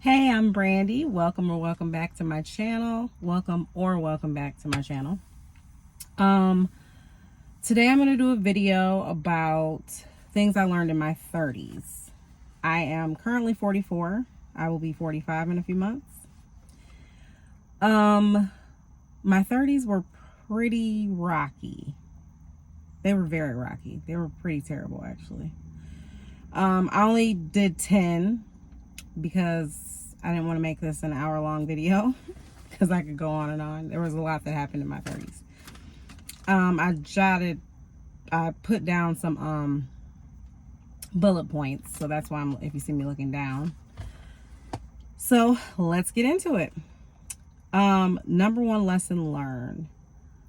Hey, I'm Brandy. Welcome back to my channel. Welcome back to my channel. Um, Today I'm going to do a video about things I learned in my 30s. I am currently 44. I will be 45 in a few months. My 30s were pretty rocky. They were very rocky. They were pretty terrible, actually. I only did 10 because I didn't want to make this an hour-long video because I could go on and on. There was a lot that happened in my 30s. I put down some bullet points, so that's why if you see me looking down. So let's get into it. Number one lesson learned: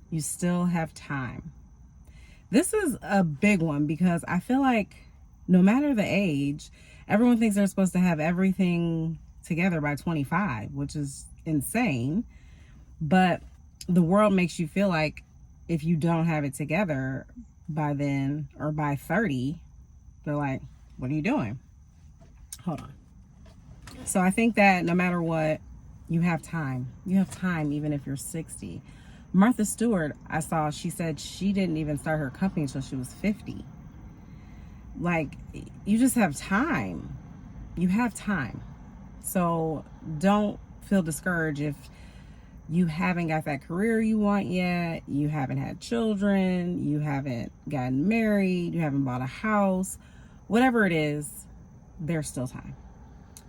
you still have time. This is a big one because I feel like no matter the age, everyone thinks they're supposed to have everything together by 25, which is insane. But the world makes you feel like if you don't have it together by then or by 30, they're like, what are you doing? Hold on. So I think that no matter what, you have time. You have time even if you're 60. Martha Stewart, she said she didn't even start her company until she was 50. Like, you just have time. You have time. So don't feel discouraged if you haven't got that career you want yet, you haven't had children, you haven't gotten married, you haven't bought a house. Whatever it is, there's still time.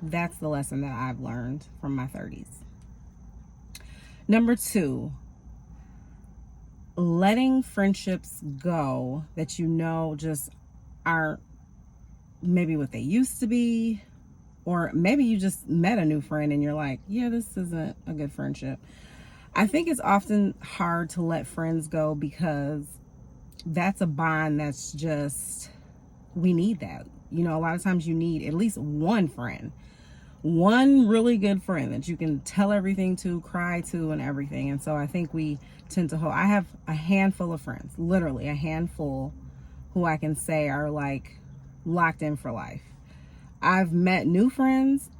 That's the lesson that I've learned from my 30s. Number two, letting friendships go that you know just aren't maybe what they used to be, or maybe you just met a new friend and you're like, yeah, this isn't a good friendship. I think it's often hard to let friends go because that's a bond that's just, we need that. You know, a lot of times you need at least one friend, one really good friend that you can tell everything to, cry to, and everything. And so I think we tend to I have a handful of friends, literally a handful, who I can say are like locked in for life. I've met new friends,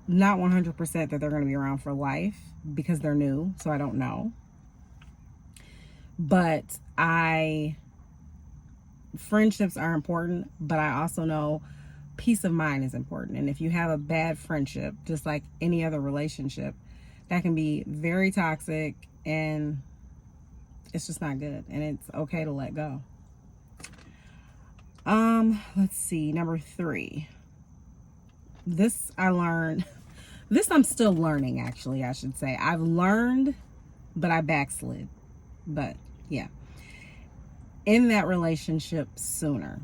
not 100% that they're going to be around for life because they're new, so I don't know. But friendships are important, but I also know peace of mind is important. And if you have a bad friendship, just like any other relationship, that can be very toxic and it's just not good. And it's okay to let go. Let's see. Number three. This I learned. This I'm still learning, actually, I should say. I've learned, but I backslid. But yeah. In that relationship sooner.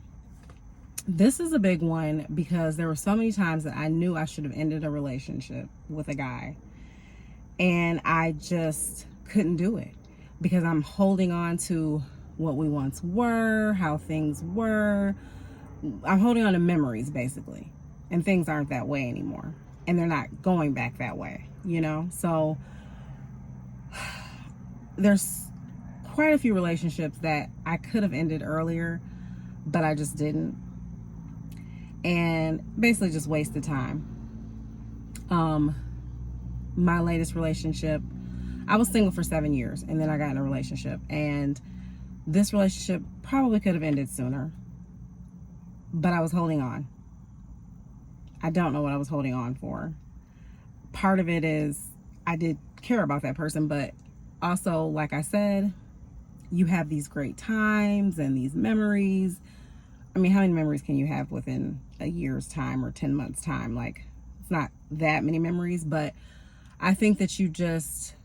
This is a big one because there were so many times that I knew I should have ended a relationship with a guy. And I just couldn't do it because I'm holding on to what we once were, how things were. I'm holding on to memories, basically. And things aren't that way anymore. And they're not going back that way, you know? So there's quite a few relationships that I could have ended earlier, but I just didn't. And basically just wasted time. My latest relationship, I was single for 7 years and then I got in a relationship, and this relationship probably could have ended sooner, but I was holding on. I don't know what I was holding on for. Part of it is I did care about that person, but also, like I said, you have these great times and these memories. I mean, how many memories can you have within a year's time or 10 months time? Like, it's not that many memories, but I think that you just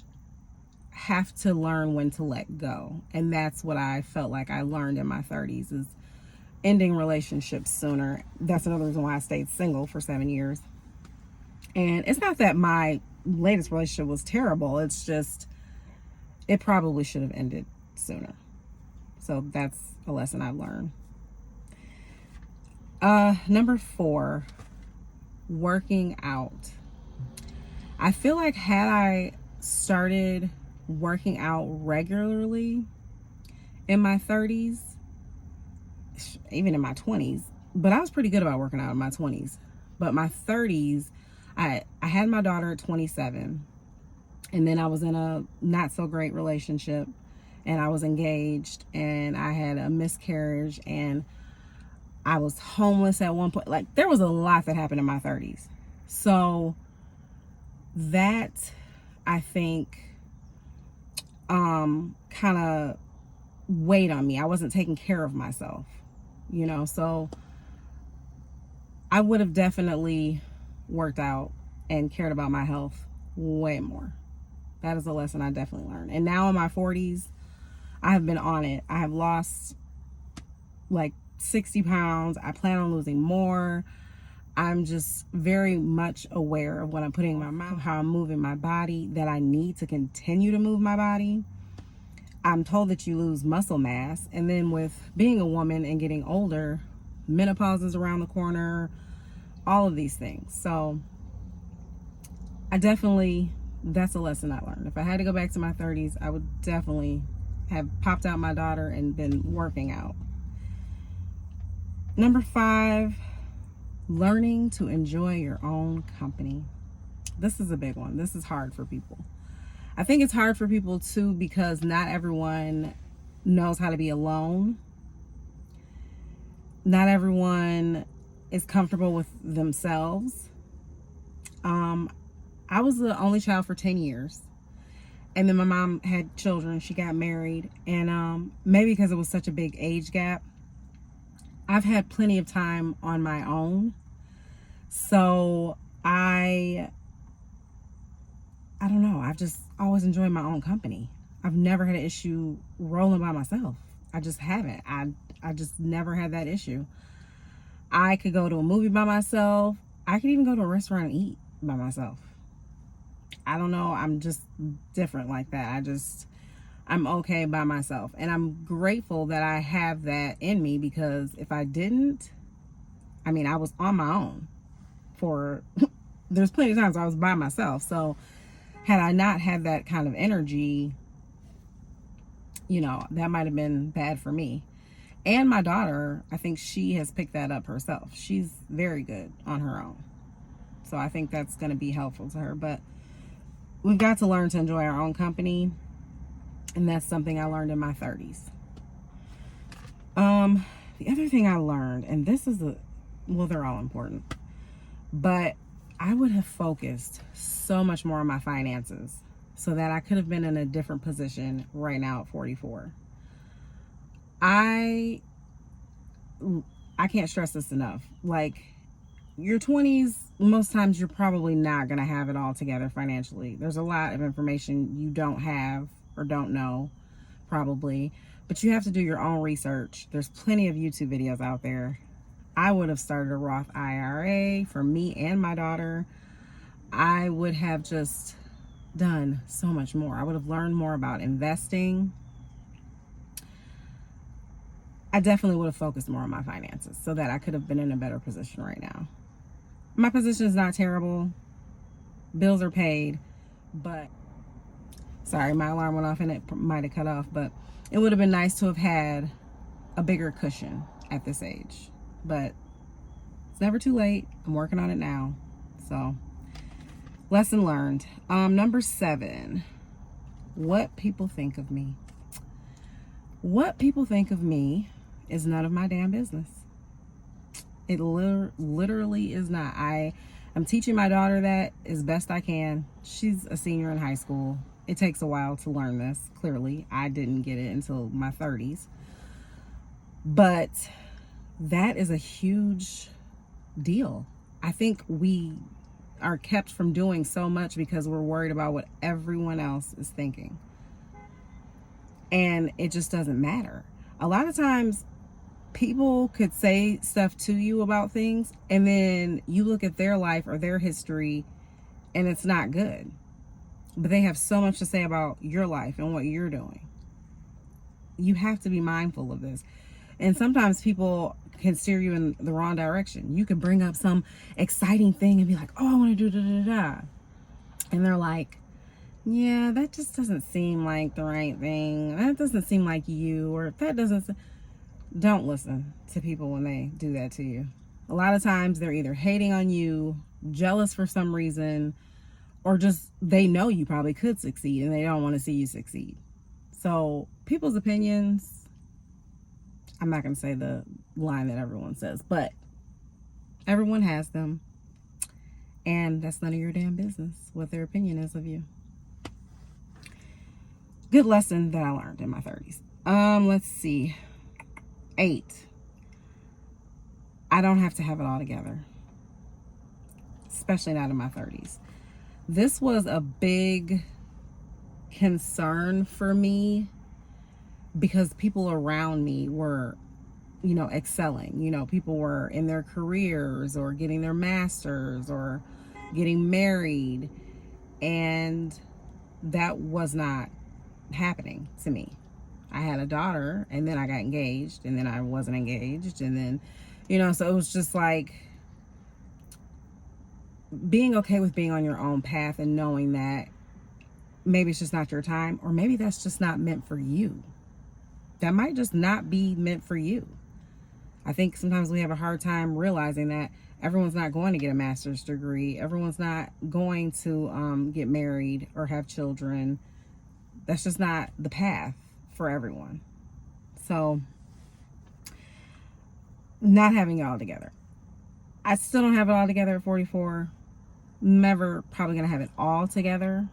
have to learn when to let go. And that's what I felt like I learned in my 30s, is ending relationships sooner. That's another reason why I stayed single for 7 years. And it's not that my latest relationship was terrible. It's just, it probably should have ended sooner. So that's a lesson I've learned. Number 4, working out. I feel like had I started working out regularly in my 30s, even in my 20s, but I was pretty good about working out in my 20s. But my 30s, I had my daughter at 27, and then I was in a not so great relationship, and I was engaged, and I had a miscarriage, and I was homeless at one point. Like, there was a lot that happened in my 30s. So that, I think, kind of weighed on me. I wasn't taking care of myself, you know. So I would have definitely worked out and cared about my health way more. That is a lesson I definitely learned. And now in my 40s, I have been on it. I have lost like 60 pounds. I plan on losing more. I'm just very much aware of what I'm putting in my mouth, how I'm moving my body, that I need to continue to move my body. I'm told that you lose muscle mass. And then with being a woman and getting older, menopause is around the corner, all of these things. So I definitely, that's a lesson I learned. If I had to go back to my 30s, I would definitely have popped out my daughter and been working out. Number 5, learning to enjoy your own company. This is a big one. This is hard for people. I think it's hard for people too, because not everyone knows how to be alone. Not everyone is comfortable with themselves. I was the only child for 10 years. And then my mom had children. She got married. And maybe because it was such a big age gap, I've had plenty of time on my own. So I don't know. I've just always enjoyed my own company. I've never had an issue rolling by myself. I just haven't. I just never had that issue. I could go to a movie by myself. I could even go to a restaurant and eat by myself. I don't know. I'm just different like that. I'm okay by myself. And I'm grateful that I have that in me, because if I didn't, I mean, I was on my own for, there's plenty of times I was by myself. So had I not had that kind of energy, you know, that might have been bad for me. And my daughter, I think she has picked that up herself. She's very good on her own. So I think that's going to be helpful to her. But we've got to learn to enjoy our own company. And that's something I learned in my 30s. The other thing I learned, and this is well, they're all important, but I would have focused so much more on my finances so that I could have been in a different position right now at 44. I can't stress this enough. Like, your 20s, most times you're probably not going to have it all together financially. There's a lot of information you don't have or don't know, probably, but you have to do your own research. There's plenty of YouTube videos out there. I would have started a Roth IRA for me and my daughter. I would have just done so much more. I would have learned more about investing. I definitely would have focused more on my finances so that I could have been in a better position right now. My position is not terrible. Bills are paid, but sorry, my alarm went off and it might have cut off, but it would have been nice to have had a bigger cushion at this age. But it's never too late. I'm working on it now. So, lesson learned. Number 7, what people think of me. What people think of me is none of my damn business. It literally is not. I am teaching my daughter that as best I can. She's a senior in high school. It takes a while to learn this, clearly. I didn't get it until my 30s. But that is a huge deal. I think we are kept from doing so much because we're worried about what everyone else is thinking. And it just doesn't matter. A lot of times people could say stuff to you about things, and then you look at their life or their history and it's not good. But they have so much to say about your life and what you're doing. You have to be mindful of this. And sometimes people can steer you in the wrong direction. You could bring up some exciting thing and be like, oh, I want to do da-da-da-da. And they're like, yeah, that just doesn't seem like the right thing. That doesn't seem like you, or that doesn't. Don't listen to people when they do that to you. A lot of times they're either hating on you, jealous for some reason, or just they know you probably could succeed and they don't want to see you succeed. So people's opinions, I'm not going to say the line that everyone says, but everyone has them. And that's none of your damn business what their opinion is of you. Good lesson that I learned in my 30s. Let's see. 8. I don't have to have it all together. Especially not in my 30s. This was a big concern for me because people around me were, excelling. People were in their careers or getting their masters or getting married, and that was not happening to me. I had a daughter, and then I got engaged, and then I wasn't engaged, and then, so it was just like being okay with being on your own path and knowing that maybe it's just not your time, or maybe that's just not meant for you. That might just not be meant for you. I think sometimes we have a hard time realizing that everyone's not going to get a master's degree. Everyone's not going to get married or have children. That's just not the path for everyone. So, not having it all together. I still don't have it all together at 44. Never probably going to have it all together.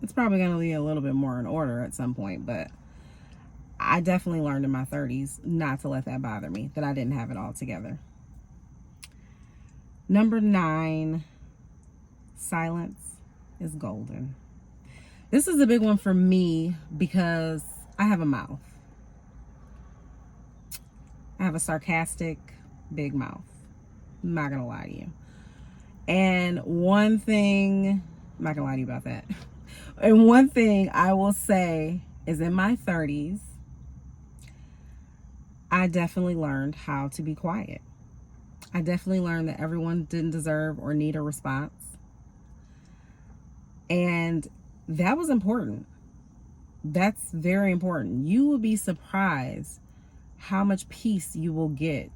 It's probably going to be a little bit more in order at some point, but I definitely learned in my 30s not to let that bother me, that I didn't have it all together. Number 9, silence is golden. This is a big one for me because I have a mouth. I have a sarcastic, big mouth. I'm not going to lie to you. And one thing, I'm not going to lie to you about that. And one thing I will say is in my 30s, I definitely learned how to be quiet. I definitely learned that everyone didn't deserve or need a response. And that was important. That's very important. You will be surprised how much peace you will get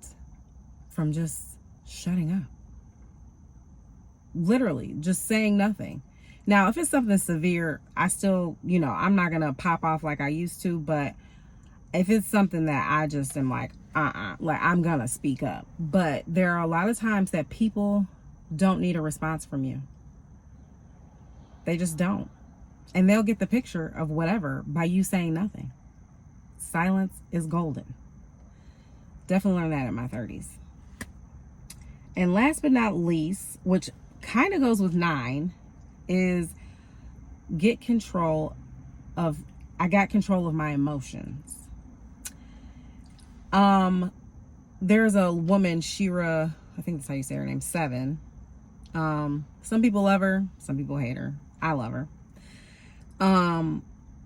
from just shutting up. Literally, just saying nothing. Now, if it's something severe, I still, I'm not going to pop off like I used to, but if it's something that I just am like, like I'm going to speak up. But there are a lot of times that people don't need a response from you. They just don't. And they'll get the picture of whatever by you saying nothing. Silence is golden. Definitely learned that in my 30s. And last but not least, which kind of goes with 9, is I got control of my emotions. There's a woman, Shira, I think that's how you say her name, 7. Some people love her, some people hate her. I love her.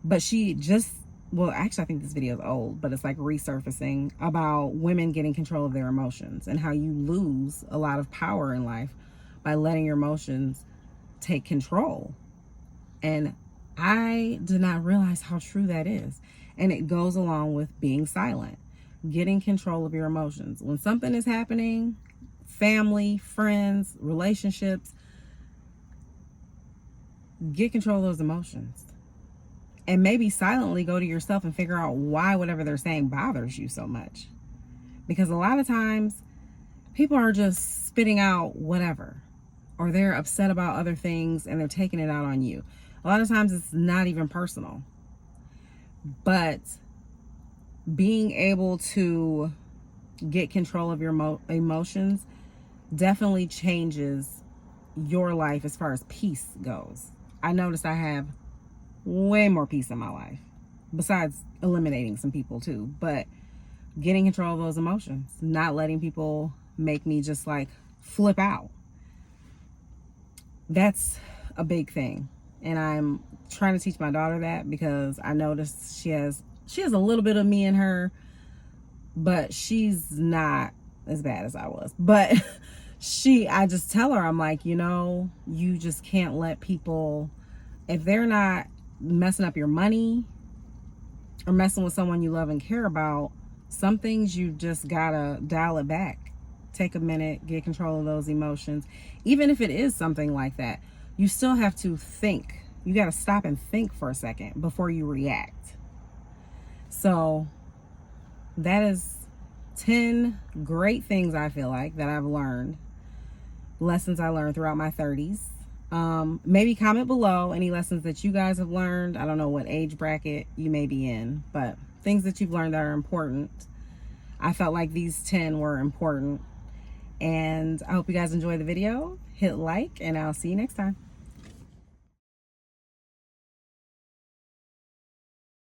But she just, actually I think this video is old, but it's like resurfacing about women getting control of their emotions and how you lose a lot of power in life by letting your emotions take control. And I did not realize how true that is. And it goes along with being silent, getting control of your emotions. When something is happening, family, friends, relationships, get control of those emotions. And maybe silently go to yourself and figure out why whatever they're saying bothers you so much. Because a lot of times people are just spitting out whatever, or they're upset about other things and they're taking it out on you. A lot of times it's not even personal. But being able to get control of your emotions definitely changes your life as far as peace goes. I noticed I have way more peace in my life, besides eliminating some people too, but getting control of those emotions, not letting people make me just like flip out. That's a big thing. And I'm trying to teach my daughter that, because I noticed she has a little bit of me in her, but she's not as bad as I was. But I just tell her, I'm like, you just can't let people, if they're not messing up your money or messing with someone you love and care about, some things you just gotta dial it back. take a minute, get control of those emotions. Even if it is something like that, you still have to think. You got to stop and think for a second before you react. So that is 10 great things I feel like that I've learned, lessons I learned throughout my 30s. Maybe comment below any lessons that you guys have learned. I don't know what age bracket you may be in, but things that you've learned that are important. I felt like these 10 were important. And I hope you guys enjoy the video. Hit like, and I'll see you next time.